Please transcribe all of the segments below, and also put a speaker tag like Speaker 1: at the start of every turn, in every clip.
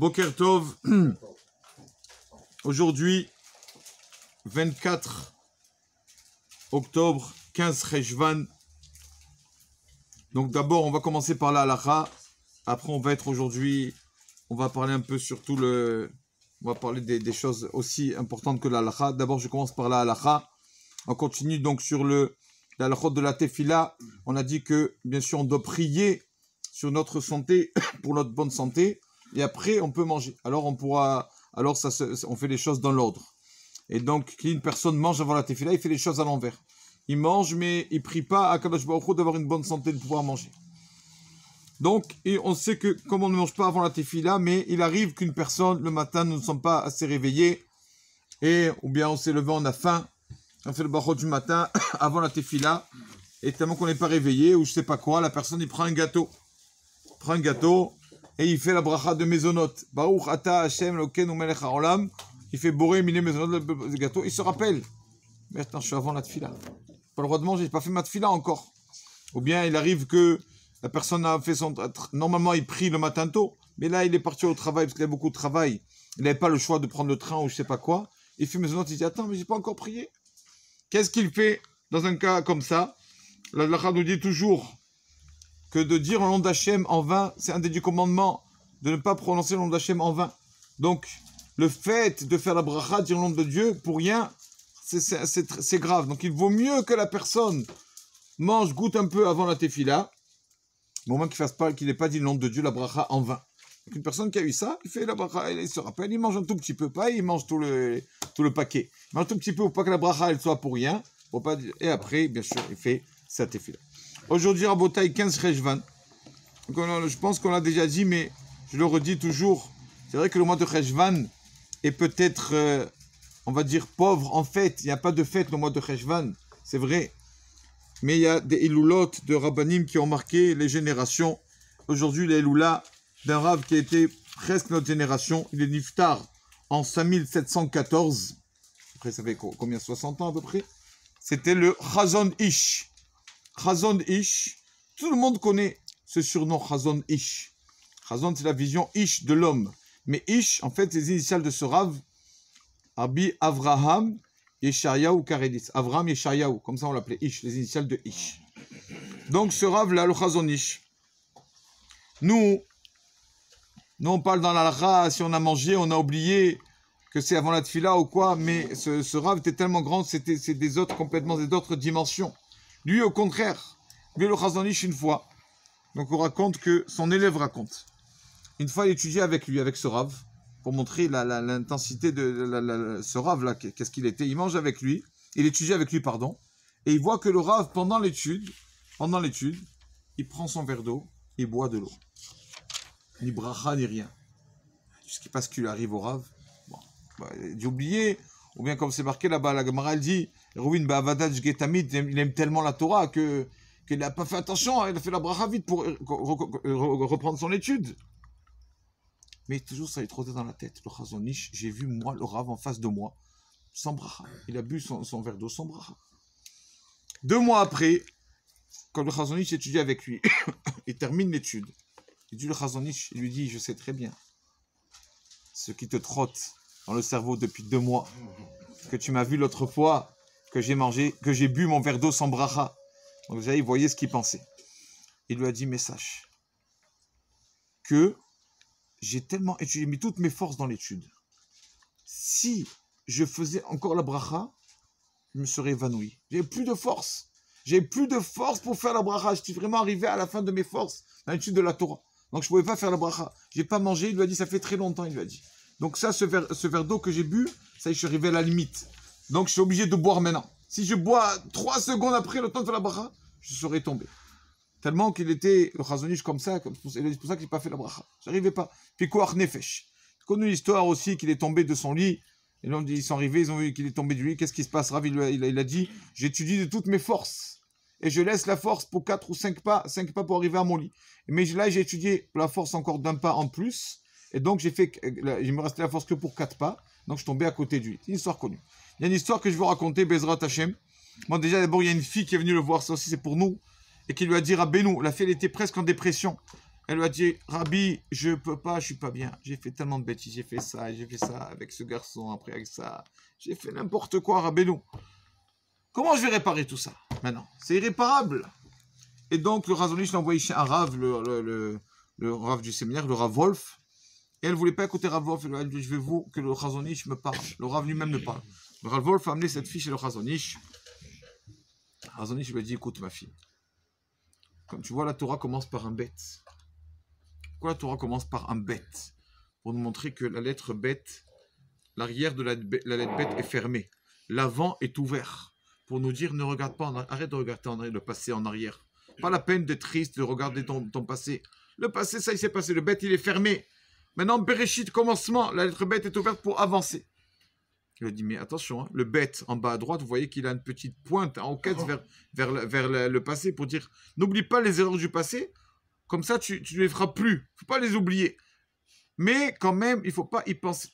Speaker 1: Boker Tov, aujourd'hui, 24 octobre, 15 Cheshvan. Donc d'abord, on va commencer par la halakha. Après, on va être aujourd'hui, on va parler un peu sur tout le... On va parler des choses aussi importantes que la halakha. D'abord, je commence par la halakha. On continue donc sur la halakha de la tefila. On a dit que, bien sûr, on doit prier sur notre santé, pour notre bonne santé. Et après, on peut manger. Alors, on fait les choses dans l'ordre. Et donc, quand une personne mange avant la tefila, il fait les choses à l'envers. Il mange, mais il ne prie pas à Kadosh Baruch Hu d'avoir une bonne santé, de pouvoir manger. Donc, et on sait que, comme on ne mange pas avant la tefila, mais il arrive qu'une personne, le matin, nous ne sommes pas assez réveillés, ou bien on s'est levé, on a faim, on fait le barot du matin, avant la tefila, et tellement qu'on n'est pas réveillé, ou je ne sais pas quoi, la personne, il prend un gâteau. Et il fait la bracha de Mezonot. Baruch ata Hashem Elokeinu melech haolam. Il fait bourré, mille Mezonot, le gâteau. Il se rappelle. Maintenant, je suis avant la tefila. Pas le droit de manger, je n'ai pas fait ma tefila encore. Ou bien, il arrive que la personne a fait son... Normalement, il prie le matin tôt. Mais là, il est parti au travail parce qu'il a beaucoup de travail. Il n'avait pas le choix de prendre le train ou je ne sais pas quoi. Il fait Mezonot, il dit, attends, mais je n'ai pas encore prié. Qu'est-ce qu'il fait dans un cas comme ça? La halakha nous dit toujours que de dire le nom d'Hachem en vain, c'est un des 10 commandements, de ne pas prononcer le nom d'Hachem en vain. Donc, le fait de faire la bracha, dire le nom de Dieu, pour rien, c'est grave. Donc, il vaut mieux que la personne mange, goûte un peu avant la tefila, au moins qu'il n'ait pas dit le nom de Dieu, la bracha en vain. Donc, une personne qui a eu ça, il fait la bracha, il se rappelle, il mange un tout petit peu, pas il mange tout le paquet. Il mange un tout petit peu pour pas que la bracha, elle soit pour rien. Pour pas dire, et après, bien sûr, il fait sa tefila. Aujourd'hui, Rabotai, 15 Cheshvan. Je pense qu'on l'a déjà dit, mais je le redis toujours. C'est vrai que le mois de Cheshvan est peut-être, on va dire, pauvre en fête. Il n'y a pas de fête le mois de Cheshvan, c'est vrai. Mais il y a des Iloulot de Rabbanim qui ont marqué les générations. Aujourd'hui, les Iloula d'un Rav qui a été presque notre génération. Il est Niftar en 5714. Après, ça fait combien? 60 ans à peu près. C'était le Chazon Ish. Chazon Ish, tout le monde connaît ce surnom Chazon Ish. Chazon, c'est la vision Ish de l'homme. Mais Ish, en fait, les initiales de ce Rav, Rabbi Avraham Yeshayahu Karedis. Avraham Yeshayahu, comme ça on l'appelait Ish, les initiales de Ish. Donc ce Rav-là, le Chazon Ish. Nous on parle dans la halakha, si on a mangé, on a oublié que c'est avant la tefila ou quoi, mais ce Rav était tellement grand, c'est complètement des autres dimensions. Lui, au contraire, lui, le Chazon Ish, une fois, donc on raconte que son élève raconte. Une fois, il étudiait avec lui, avec ce Rav, pour montrer l'intensité de ce Rav-là, qu'est-ce qu'il était. Il mange avec lui, il étudie avec lui, pardon, et il voit que le Rav, pendant l'étude, il prend son verre d'eau, il boit de l'eau. Ni bracha, ni rien. Jusqu'à ce qu'il arrive au Rav, bon, il dit oublier, ou bien comme c'est marqué là-bas, la Gemara, elle dit, Rouin Ba'avadaj Getamid, il aime tellement la Torah qu'il n'a pas fait attention, il a fait la bracha vite pour reprendre son étude. Mais toujours ça lui trottait dans la tête. Le Chazon Ish, j'ai vu moi, le Rav en face de moi, sans bracha. Il a bu son verre d'eau sans bracha. 2 mois après, quand le Chazon Ish étudie avec lui, il termine l'étude. Il dit le Chazon Ish, il lui dit, je sais très bien ce qui te trotte dans le cerveau depuis 2 mois, que tu m'as vu l'autre fois, que j'ai bu mon verre d'eau sans bracha. Donc déjà, il voyait ce qu'il pensait. Il lui a dit, mais sache que j'ai tellement étudié, j'ai mis toutes mes forces dans l'étude. Si je faisais encore la bracha, je me serais évanoui. J'avais plus de force. J'avais plus de force pour faire la bracha. J'étais vraiment arrivé à la fin de mes forces dans l'étude de la Torah. Donc je ne pouvais pas faire la bracha. J'ai pas mangé, il lui a dit, ça fait très longtemps, il lui a dit. Donc ça, ce verre d'eau que j'ai bu, ça, je suis arrivé à la limite. Donc, je suis obligé de boire maintenant. Si je bois 3 secondes après le temps de faire la bracha, je serais tombé. Tellement qu'il était le Chazon Ish comme ça, c'est pour ça qu'il n'a pas fait la bracha. Je n'arrivais pas. Puis Koach Nefesh. J'ai connu l'histoire aussi qu'il est tombé de son lit. Et là, ils sont arrivés, ils ont vu qu'il est tombé du lit. Qu'est-ce qui se passe? Rav, il a dit, j'étudie de toutes mes forces. Et je laisse la force pour 4 ou 5 pas pour arriver à mon lit. Mais là, j'ai étudié la force encore d'un pas en plus. Et donc, il me restait la force que pour 4 pas. Donc, je tombais à côté du lit. C'est une histoire connue. Il y a une histoire que je veux raconter, Bezrat Hashem. Moi, déjà, d'abord, il y a une fille qui est venue le voir, ça aussi, c'est pour nous, et qui lui a dit, Rabbeinu, la fille, elle était presque en dépression. Elle lui a dit, Rabbi, je peux pas, je suis pas bien. J'ai fait tellement de bêtises, j'ai fait ça avec ce garçon, après avec ça. J'ai fait n'importe quoi, Rabbeinu. Comment je vais réparer tout ça maintenant? C'est irréparable. Et donc, le Razonich l'a envoyé chez un Rav, le Rav du séminaire, le Rav Wolf. Et elle ne voulait pas écouter Rav Wolf. Elle dit, je veux vous que le Razonich me parle. Le Rav lui-même ne parle. Le Rav Wolf a amené cette fille chez le Razonich. Le Razonich lui a dit, écoute ma fille. Comme tu vois, la Torah commence par un bête. Pourquoi la Torah commence par un bête? Pour nous montrer que la lettre bête, l'arrière de la lettre bête est fermée. L'avant est ouvert. Pour nous dire, ne regarde pas, arrête de regarder en arrière, le passé en arrière. Pas la peine d'être triste, de regarder ton passé. Le passé, ça, il s'est passé. Le bête, il est fermé. Maintenant, Bereshit, commencement, la lettre bête est ouverte pour avancer. Il a dit, mais attention, hein, le bête, en bas à droite, vous voyez qu'il a une petite pointe en quête vers le passé pour dire, n'oublie pas les erreurs du passé, comme ça, tu ne les feras plus. Il ne faut pas les oublier. Mais quand même, il ne faut pas y penser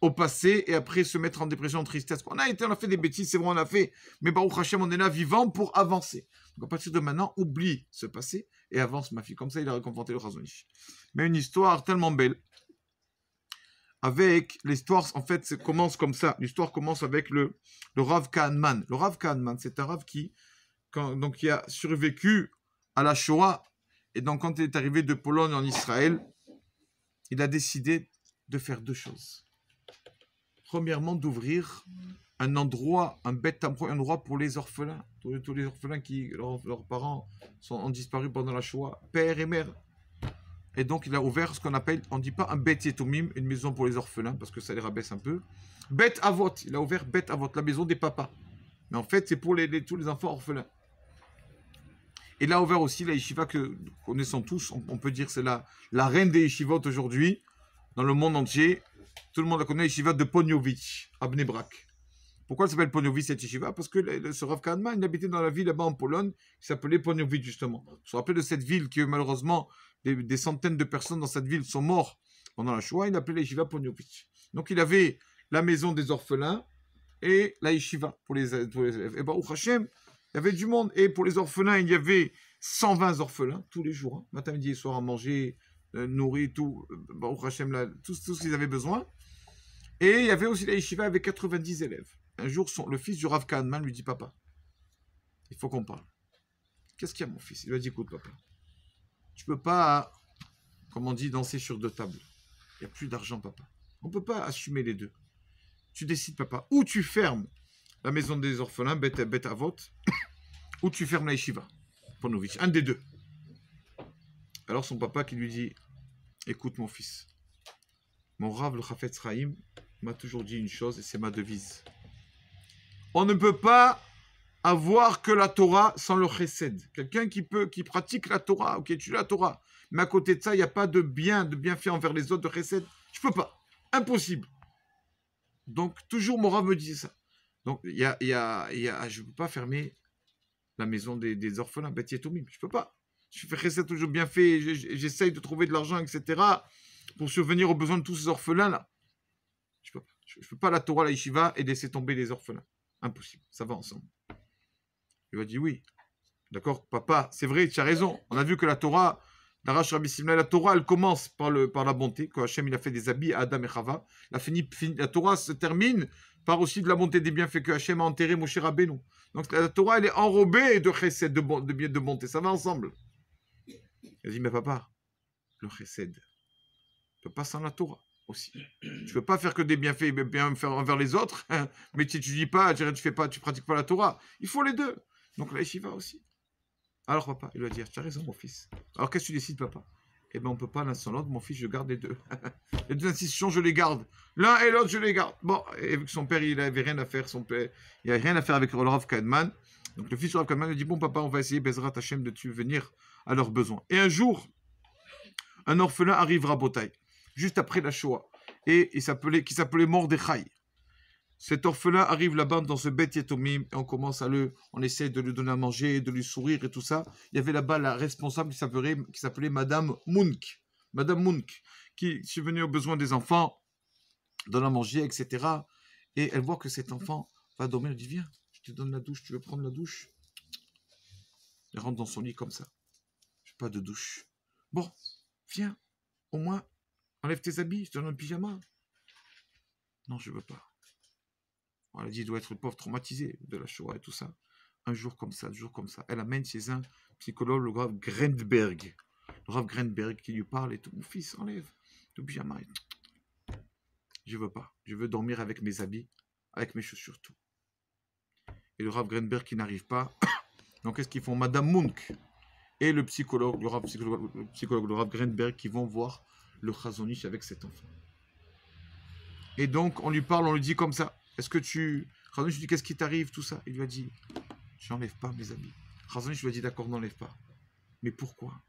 Speaker 1: au passé et après se mettre en dépression, en tristesse. On a fait des bêtises, c'est vrai, on a fait. Mais Baruch Hashem, on est là vivant pour avancer. Donc à partir de maintenant, oublie ce passé et avance, ma fille. Comme ça, il a réconforté le Razonich. Mais une histoire tellement belle. Avec l'histoire, en fait, commence comme ça. L'histoire commence avec le Rav Kahneman. Le Rav Kahneman, c'est un Rav qui a survécu à la Shoah. Et donc, quand il est arrivé de Pologne en Israël, il a décidé de faire deux choses. Premièrement, d'ouvrir un endroit, un endroit pour les orphelins. Tous les orphelins qui, leurs parents ont disparu pendant la Shoah, père et mère. Et donc, il a ouvert ce qu'on appelle, on ne dit pas un Bet Yetomim, une maison pour les orphelins, parce que ça les rabaisse un peu. Bet Avot, il a ouvert Bet Avot, la maison des papas. Mais en fait, c'est pour tous les enfants orphelins. Et il a ouvert aussi la yeshiva que nous connaissons tous, on peut dire c'est la reine des yeshivot aujourd'hui, dans le monde entier. Tout le monde la connaît, la yeshiva de Poniowicz, à Bnei Brak. Pourquoi elle s'appelle Poniowicz cette yeshiva? Parce que ce Rav Kahneman, il habitait dans la ville là-bas en Pologne, qui s'appelait Poniowicz justement. Vous vous rappelez de cette ville que malheureusement, des centaines de personnes dans cette ville sont mortes pendant la Shoah, il appelait la yeshiva Poniowicz. Donc il avait la maison des orphelins et la yeshiva pour les élèves. Et Baruch Hashem, il y avait du monde. Et pour les orphelins, il y avait 120 orphelins tous les jours. Hein. Matin, midi et soir à manger, nourrir, tout. Baruch Hashem, tout ce qu'ils avaient besoin. Et il y avait aussi la yeshiva avec 90 élèves. Un jour, le fils du Rav Kahneman lui dit, papa, il faut qu'on parle. Qu'est-ce qu'il y a, mon fils? Il lui a dit, écoute, papa, tu peux pas, comme on dit, danser sur deux tables. Il n'y a plus d'argent, papa. On ne peut pas assumer les deux. Tu décides, papa, ou tu fermes la maison des orphelins, Bet Avot, ou tu fermes la yeshiva, Ponovitch, un des deux. Alors son papa qui lui dit, écoute mon fils, mon Rav le Chafetz Chaim m'a toujours dit une chose et c'est ma devise. On ne peut pas avoir que la Torah sans le chesed. Quelqu'un qui pratique la Torah, qui étudie la Torah, mais à côté de ça, il n'y a pas de bienfait envers les autres de chesed. Je peux pas. Impossible. Donc, toujours mon Rav me dit ça. Donc, je ne peux pas fermer la maison des orphelins, Bet Yetomim. Je ne peux pas. Je fais chesed toujours bien fait, j'essaye de trouver de l'argent, etc. pour subvenir aux besoins de tous ces orphelins-là. Je peux pas. Je ne peux pas la Torah, la yeshiva et laisser tomber les orphelins. Impossible. Ça va ensemble. Il m'a dit oui. D'accord, papa, c'est vrai, tu as raison. On a vu que la Torah, la Torah, elle commence par la bonté. Quand Hachem il a fait des habits à Adam et Chava, la Torah se termine par aussi de la bonté des bienfaits que Hachem a enterré Moshe Rabbeinu. Donc la Torah, elle est enrobée de chesed, de bonté. Ça va ensemble. Il a dit, mais papa, le chesed ne peut pas sans la Torah aussi. Tu ne peux pas faire que des bienfaits bien faire envers les autres, hein, mais tu ne dis pas, tu pratiques pas la Torah. Il faut les deux. Donc la yeshiva aussi. Alors papa, il va dire, tu as raison mon fils. Alors qu'est-ce que tu décides papa? Eh bien on ne peut pas l'un sans l'autre, mon fils, je garde les deux. Les deux institutions, je les garde. L'un et l'autre, je les garde. Bon, et vu que son père, il n'avait rien à faire, il n'avait rien à faire avec le Rav Kahneman. Donc le fils du Rav Kahneman lui dit, bon papa, on va essayer, Bezrat Hashem, de venir à leurs besoins. Et un jour, un orphelin arrivera à Botaï, juste après la Shoah, et qui s'appelait Mordechai. Cet orphelin arrive là-bas dans ce Bet Yetomim et on essaie de lui donner à manger, de lui sourire et tout ça. Il y avait là-bas la responsable qui s'appelait Madame Munk. Madame Munk, qui subvenait aux besoins des enfants, donne à manger, etc. Et elle voit que cet enfant va dormir. Elle dit, viens, je te donne la douche, tu veux prendre la douche? Elle rentre dans son lit comme ça. pas de douche. Bon, viens, au moins, enlève tes habits, je te donne un pyjama. Non, je veux pas. On a dit, il doit être pauvre, traumatisé de la Shoah et tout ça. Un jour comme ça, 2 jours comme ça. Elle amène chez un psychologue, le Rav Greenberg. Le Rav Greenberg qui lui parle et tout. Mon fils, enlève ton pyjama. Je veux pas. Je veux dormir avec mes habits, avec mes chaussures, tout. Et le Rav Greenberg qui n'arrive pas. Donc, qu'est-ce qu'ils font? Madame Munk et le psychologue, le Rav Greenberg, qui vont voir le Chazon Ish avec cet enfant. Et donc, on lui parle, on lui dit comme ça. Est-ce que tu... Chazon Ish lui dit, qu'est-ce qui t'arrive, tout ça? Il lui a dit, j'enlève pas mes habits. Chazon Ish lui a dit, d'accord, n'enlève pas. Mais pourquoi?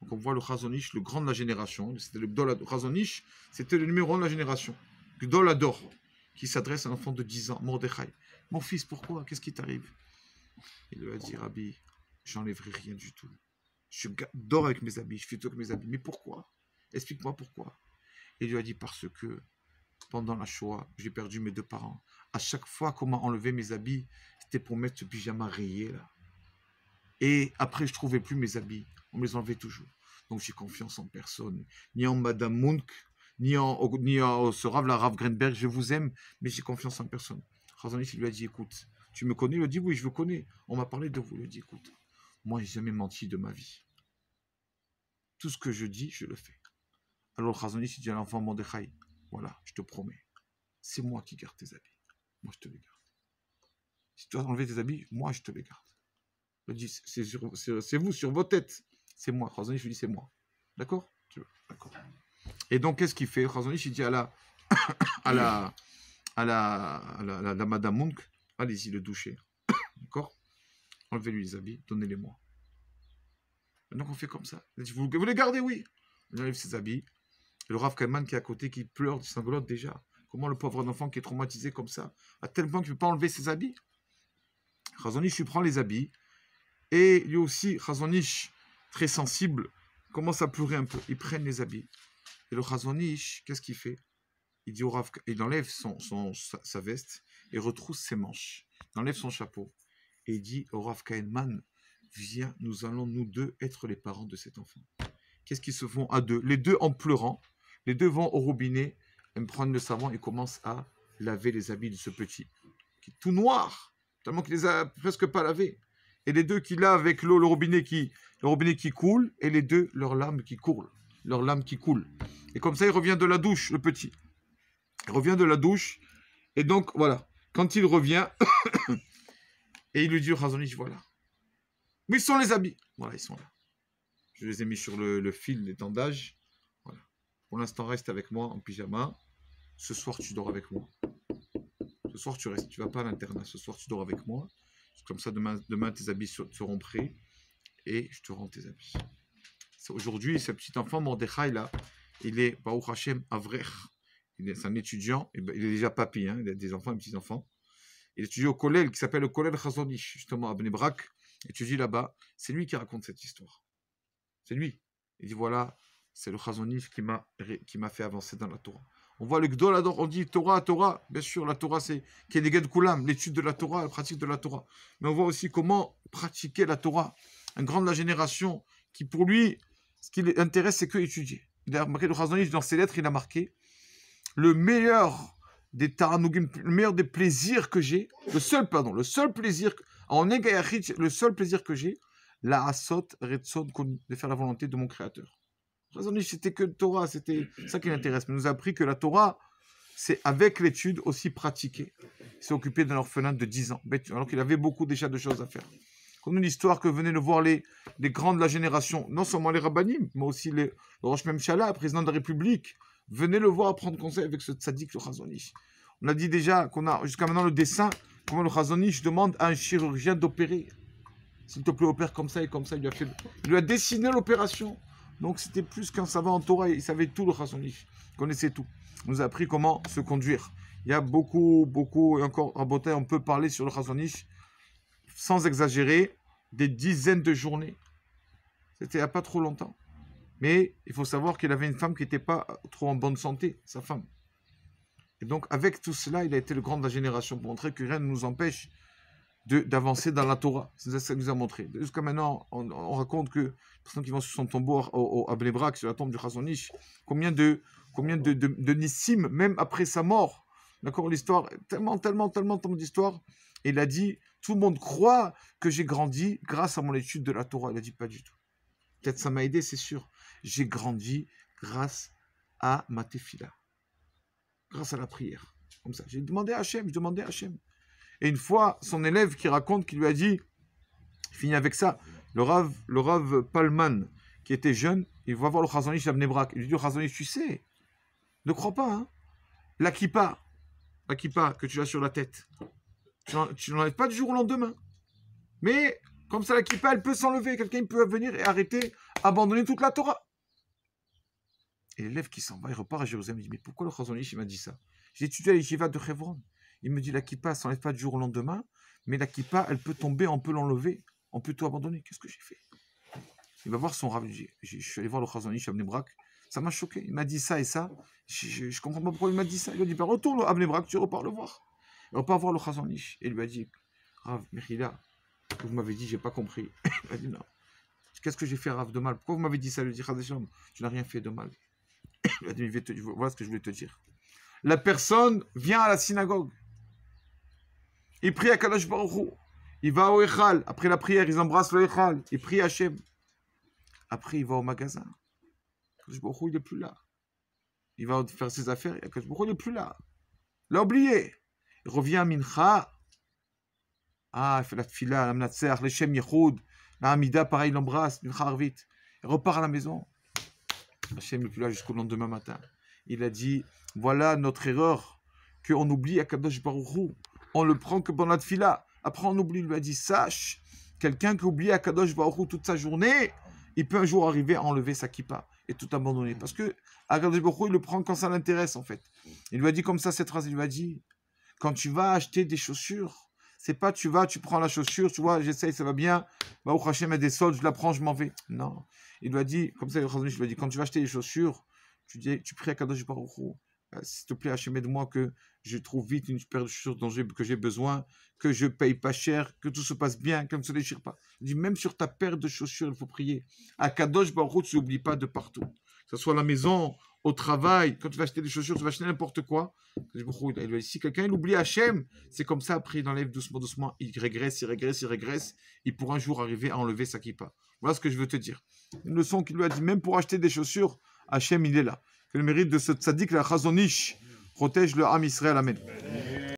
Speaker 1: Donc, on voit le Chazon Ish, le grand de la génération. C'était le Gdol Ador. Chazon Ish, c'était le numéro 1 de la génération. Gdol Ador, qui s'adresse à un enfant de 10 ans, Mordechai. Mon fils, pourquoi? Qu'est-ce qui t'arrive? Il lui a dit, Rabbi, j'enlèverai rien du tout. Je dors avec mes habits, je fais tout avec mes habits. Mais pourquoi? Explique-moi pourquoi. Il lui a dit, parce que pendant la Shoah, j'ai perdu mes 2 parents. À chaque fois qu'on m'a enlevé mes habits, c'était pour mettre ce pyjama rayé là. Et après, je ne trouvais plus mes habits. On me les enlevait toujours. Donc j'ai confiance en personne. Ni en Madame Munk, ni en ce Rav, la Rav Greenberg. Je vous aime, mais j'ai confiance en personne. Chazon Ish lui a dit, écoute, tu me connais? Il a dit, oui, je vous connais. On m'a parlé de vous. Il a dit, écoute, moi, je n'ai jamais menti de ma vie. Tout ce que je dis, je le fais. Alors Chazon Ish dit à l'enfant Mordechai, voilà, je te promets, c'est moi qui garde tes habits. Moi, je te les garde. Si tu dois enlever tes habits, moi, je te les garde. Il dit, c'est vous, sur vos têtes. C'est moi. Chazon Ish lui dit, c'est moi. D'accord? D'accord. Et donc, qu'est-ce qu'il fait? Chazon Ish, il dit à la Madame Munk, allez-y, le doucher. D'accord? Enlevez-lui les habits, donnez-les-moi. Donc, on fait comme ça. Il dit, vous les gardez? Oui. Il enlève ses habits. Et le Rav Kalman qui est à côté, qui pleure, qui sanglote déjà. Comment le pauvre enfant qui est traumatisé comme ça, à tel point qu'il ne peut pas enlever ses habits? Chazon Ish lui prend les habits. Et lui aussi, Chazon Ish, très sensible, commence à pleurer un peu. Ils prennent les habits. Et le Chazon Ish, qu'est-ce qu'il fait? Il dit au Rav, il enlève sa veste et retrousse ses manches. Il enlève son chapeau. Et il dit au Rav Kalman, viens, nous allons nous deux être les parents de cet enfant. Qu'est-ce qu'ils se font à deux? Les deux en pleurant, les deux vont au robinet, prendre le savon et commencent à laver les habits de ce petit, qui est tout noir, tellement qu'il les a presque pas lavés. Et les deux qui lavent avec l'eau, le robinet qui coule, et les deux, leurs larmes qui coulent. Et comme ça, il revient de la douche, le petit. Il revient de la douche, et donc, voilà. Quand il revient, et il lui dit au Chazon Ish, voilà. Mais ils sont les habits. Voilà, ils sont là. Je les ai mis sur le fil d'étendage. Voilà. Pour l'instant, reste avec moi en pyjama. Ce soir, tu dors avec moi. Ce soir, tu restes. Tu ne vas pas à l'internat. Ce soir, tu dors avec moi. Comme ça, demain tes habits seront prêts. Et je te rends tes habits. Aujourd'hui, ce petit enfant, Mordechai, là, il est, Baruch Hashem, Avrech. C'est un étudiant. Il est déjà papy. Hein, il a des enfants, des petits-enfants. Il étudie au collège qui s'appelle le collège Chazon Ish, justement, à Bnei Brak. Il étudie là-bas. C'est lui qui raconte cette histoire. C'est lui. Il dit, voilà, c'est le Chazon Ish qui m'a fait avancer dans la Torah. On voit le Gdol Ador, on dit Torah. Bien sûr, la Torah, c'est Keneged Kulam, l'étude de la Torah, la pratique de la Torah. Mais on voit aussi comment pratiquer la Torah. Un grand de la génération qui, pour lui, ce qui l'intéresse, c'est que étudier. Il a marqué le Chazon Ish dans ses lettres, il a marqué le meilleur des taranugim, le meilleur des plaisirs que j'ai, le seul plaisir, en Negayachit, le seul plaisir que j'ai, la asot retzon, de faire la volonté de mon créateur. Chazon Ish, c'était que Torah, c'était ça qui l'intéresse. Mais il nous a appris que la Torah, c'est avec l'étude aussi pratiquée. Il s'est occupé d'un orphelin de 10 ans, alors qu'il avait beaucoup déjà de choses à faire. Comme une histoire que venaient le voir les grands de la génération, non seulement les rabbanim, mais aussi le Rosh Memshala, président de la République, venaient le voir prendre conseil avec ce tzaddik, le Chazon Ish. On a dit déjà qu'on a jusqu'à maintenant le dessin, comment le Chazon Ish demande à un chirurgien d'opérer. S'il te plaît, opère comme ça et comme ça. Il lui a dessiné l'opération. Donc c'était plus qu'un savant en Torah. Il savait tout, le Chazon Ish. Il connaissait tout. Il nous a appris comment se conduire. Il y a beaucoup, et encore en beauté, on peut parler sur le Chazon Ish, sans exagérer, des dizaines de journées. C'était il n'y a pas trop longtemps. Mais il faut savoir qu'il avait une femme qui n'était pas trop en bonne santé, sa femme. Et donc, avec tout cela, il a été le grand de la génération pour montrer que rien ne nous empêche d'avancer dans la Torah. C'est ça qu'il nous a montré. Jusqu'à maintenant, on raconte que les personnes qui vont sur son tombeau à Bnei Brak, sur la tombe du Chazon Ish, combien de nissim, même après sa mort. D'accord, l'histoire, tellement d'histoires. Et il a dit, tout le monde croit que j'ai grandi grâce à mon étude de la Torah. Il a dit, pas du tout. Peut-être ça m'a aidé, c'est sûr. J'ai grandi grâce à ma tefila. Grâce à la prière. Comme ça. J'ai demandé à Hachem, Et une fois, son élève qui raconte, qui lui a dit, il finit avec ça, le Rav Palman, qui était jeune, il va voir le Chazon Ish à Bnei Brak. Il lui dit, le Chazon Ish, tu sais, ne crois pas, hein, la kippa que tu as sur la tête, tu n'enlèves pas du jour au lendemain. Mais, comme ça, la kippa, elle peut s'enlever. Quelqu'un peut venir et arrêter, abandonner toute la Torah. Et l'élève qui s'en va, il repart à Jérusalem, il dit, mais pourquoi le Chazon Ish, il m'a dit ça? J'ai étudié à l'Yeshiva de Hebron. Il me dit, la kippa, ne s'enlève pas du jour au lendemain, mais la kippa, elle peut tomber, on peut l'enlever, on peut tout abandonner. Qu'est-ce que j'ai fait? Il va voir son rav. Je suis allé voir le Chazon Ish à Bnei Brak. Ça m'a choqué. Il m'a dit ça et ça. Je ne comprends pas pourquoi il m'a dit ça. Il lui a dit, retourne à Bnei Brak, tu repars le voir. Il repart voir le Chazon Ish. Et il lui a dit, Rav, Mechila, vous m'avez dit, je n'ai pas compris. Il a dit, non. Qu'est-ce que j'ai fait, Rav, de mal? Pourquoi vous m'avez dit ça? Il lui a dit, Chazon, tu n'as rien fait de mal. Il a dit, voilà ce que je voulais te dire. La personne vient à la synagogue. Il prie à Kadosh Baruch Hu. Il va au Echal. Après la prière, ils embrassent le Echal. Il prie à Hachem. Après, il va au magasin. Kadosh Baruch Hu, il n'est plus là. Il va faire ses affaires. Kadosh Baruch Hu, il n'est plus là. Il l'a oublié. Il revient à Mincha. Ah, il fait la tfila, la mnatser, le Shem Yehoud. La Hamida, pareil, il l'embrasse. Mincha Arvit. Il repart à la maison. Hachem n'est plus là jusqu'au lendemain matin. Il a dit, voilà notre erreur, qu'on oublie à Kadosh Baruch Hu. On le prend que pendant la tfila. Après, on oublie. Il lui a dit, sache, quelqu'un qui oublie à Kadosh Baruch Hu toute sa journée, il peut un jour arriver à enlever sa kippa et tout abandonner. Parce que Kadosh Baruch Hu, il le prend quand ça l'intéresse, en fait. Il lui a dit comme ça cette phrase. Il lui a dit, quand tu vas acheter des chaussures, c'est pas tu prends la chaussure, tu vois, j'essaye, ça va bien. Bah, au Hachem a des soldes, je la prends, je m'en vais. Non. Il lui a dit, comme ça, il lui a dit, quand tu vas acheter des chaussures, tu pries à Kadosh Baruch Hu. S'il te plaît, Hachem, aide-moi que je trouve vite une paire de chaussures que j'ai besoin, que je paye pas cher, que tout se passe bien, que ne se déchire pas. Il dit, même sur ta paire de chaussures, il faut prier. À Kadosh Baruch Hu, tu n'oublies pas de partout. Que ce soit à la maison, au travail, quand tu vas acheter des chaussures, tu vas acheter n'importe quoi. Il lui a dit, si quelqu'un oublie Hachem, c'est comme ça, après il enlève doucement, il régresse, il pourra un jour arriver à enlever sa kippa. Voilà ce que je veux te dire. Une leçon qu'il lui a dit, même pour acheter des chaussures, Hachem, il est là. Que le mérite de ce tzaddik, la Chazon Ish, protège le Ham Israël. Amen.